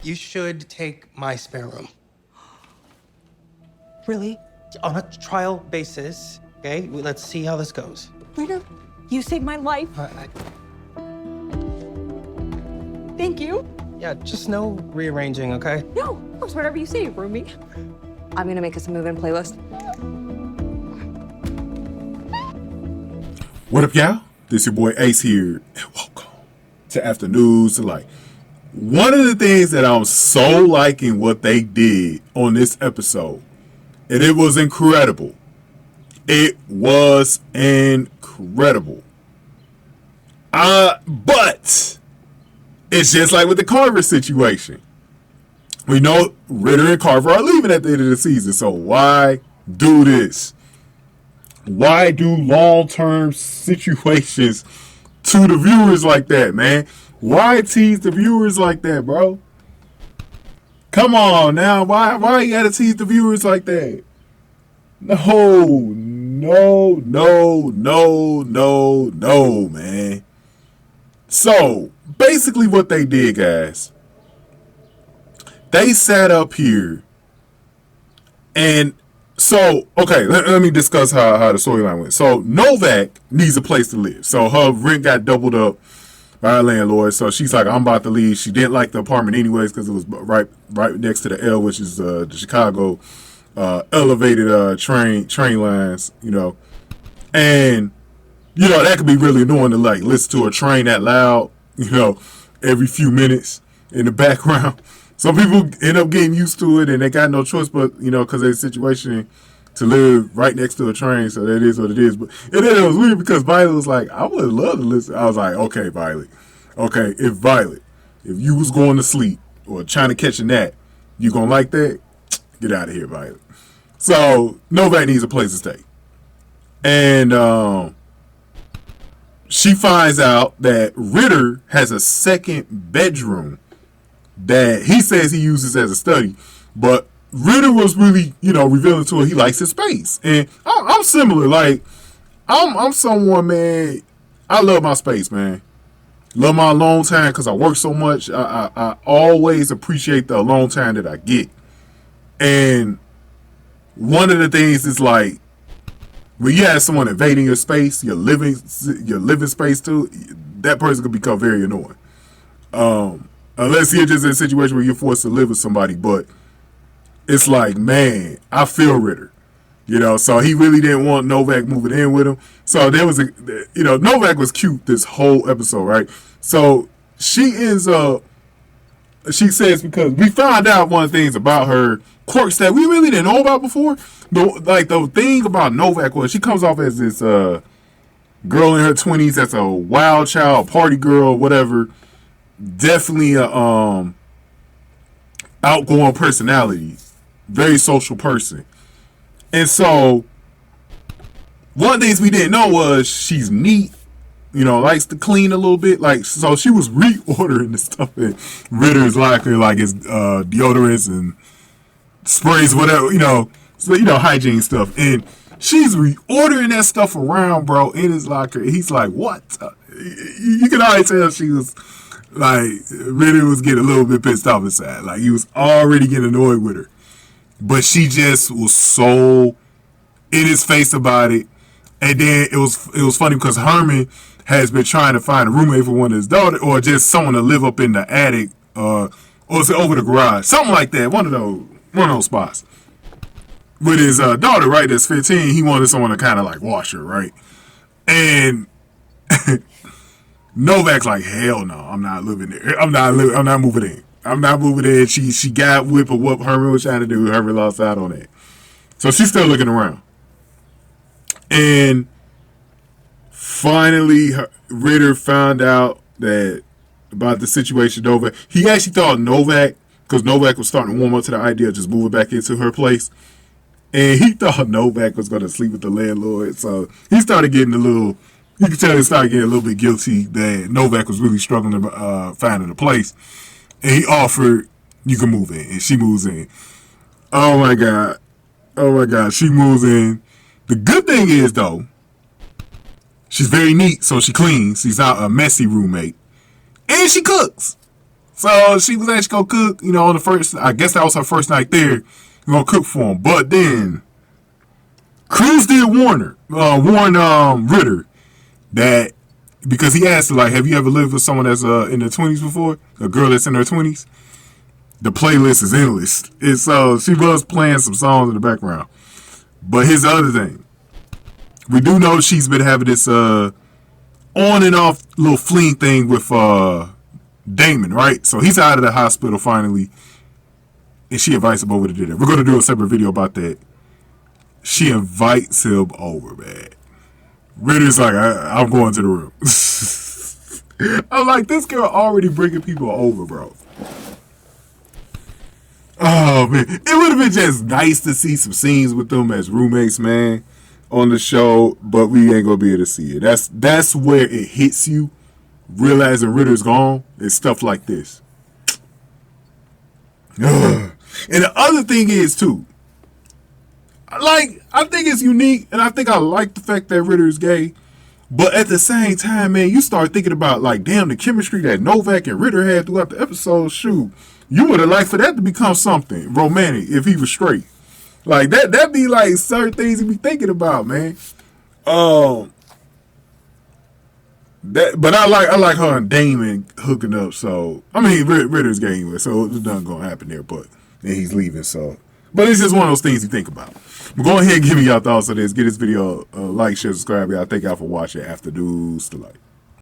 You should take my spare room. Really? On a trial basis, okay? Let's see how this goes. Ritter, you saved my life. Thank you. Yeah, just no rearranging, okay? No, of course, whatever you say, roomie. I'm gonna make us a move-in playlist. What up, y'all? This your boy Ace here, and welcome to Afternoons Delight. One of the things that I'm so liking what they did on this episode, and it was incredible. It was incredible. But it's just like with the Carver situation. We know Ritter and Carver are leaving at the end of the season, so why do this? Why do long-term situations to the viewers like that, man? Why tease the viewers like that, bro? Come on now. Why you gotta tease the viewers like that? No, man. So, basically what they did, guys, they sat up here and so, okay, let me discuss how the storyline went. So, Novak needs a place to live. So, her rent got doubled up by her landlord. So, she's like, I'm about to leave. She didn't like the apartment anyways because it was right next to the L, which is the Chicago elevated train lines, you know. And, you know, that could be really annoying to, like, listen to a train that loud, you know, every few minutes in the background. Some people end up getting used to it and they got no choice but, you know, because there's a situation to live right next to a train. So that is what it is. But and then it was weird because Violet was like, I would love to listen. I was like, okay, Violet. Okay, if you was going to sleep or trying to catch a nap, you going to like that? Get out of here, Violet. So Novak needs a place to stay. And she finds out that Ritter has a second bedroom that he says he uses as a study, but Ritter was really, you know, revealing to her he likes his space. And I'm similar. Like, I'm someone, man, I love my space, man. Love my alone time because I work so much. I always appreciate the alone time that I get. And one of the things is like, when you have someone invading your space, your living space too, that person could become very annoying. Unless you're just in a situation where you're forced to live with somebody, but it's like, man, I feel Ritter, you know. So he really didn't want Novak moving in with him. So there was Novak was cute this whole episode, right? So she ends up, she says, because we found out one of the things about her quirks that we really didn't know about before. The thing about Novak was she comes off as this girl in her 20s that's a wild child, party girl, whatever. Definitely a outgoing personality, very social person. And so one of the things we didn't know was she's neat, you know, likes to clean a little bit. Like, so she was reordering the stuff in Ritter's locker, like his deodorants and sprays, whatever, you know, so, you know, hygiene stuff. And she's reordering that stuff around, bro, in his locker. He's like, what? You can already tell she was like, Ritter was getting a little bit pissed off inside. Like, he was already getting annoyed with her. But she just was so in his face about it. And then it was funny because Herman has been trying to find a roommate for one of his daughters, or just someone to live up in the attic, or is it over the garage? Something like that. One of those spots. With his daughter, right, that's 15, he wanted someone to kind of like wash her, right? And Novak's like, hell no, I'm not living there. I'm not moving in. I'm not moving in. She got whipped of what Herman was trying to do. Herman lost out on that. So she's still looking around. And finally, Ritter found out about the situation Novak. He actually thought Novak, because Novak was starting to warm up to the idea of just moving back into her place. And he thought Novak was going to sleep with the landlord. So he started getting you could tell he started getting a little bit guilty that Novak was really struggling to finding a place. And he offered, you can move in. And she moves in. Oh my God. She moves in. The good thing is, though, she's very neat, so she cleans. She's not a messy roommate. And she cooks. So she was actually gonna cook, you know, on the first, I guess that was her first night there, gonna cook for him. But then Cruz did warn Ritter that, because he asked her, like, have you ever lived with someone that's in their 20s before? A girl that's in her 20s? The playlist is endless. And so she was playing some songs in the background. But here's the other thing. We do know she's been having this on and off little fling thing with Damon, right? So he's out of the hospital finally. And she invites him over to dinner. We're going to do a separate video about that. She invites him over, man. Ritter's like, I'm going to the room. I'm like, this girl already bringing people over, bro. Oh, man. It would have been just nice to see some scenes with them as roommates, man, on the show, but we ain't going to be able to see it. That's where it hits you, realizing Ritter's gone, and stuff like this. Ugh. And the other thing is, too, like, I think it's unique, and I think I like the fact that Ritter is gay, but at the same time, man, you start thinking about, like, damn, the chemistry that Novak and Ritter had throughout the episode, shoot. You would have liked for that to become something romantic if he was straight. Like, that'd be like certain things you be thinking about, man. But I like her and Damon hooking up, so I mean Ritter's gay anyway, so there's nothing gonna happen there, but and he's leaving, so but it's just one of those things you think about. But go ahead and give me your thoughts on this. Get this video a like, share, subscribe. Y'all. Thank y'all for watching. After News to Light.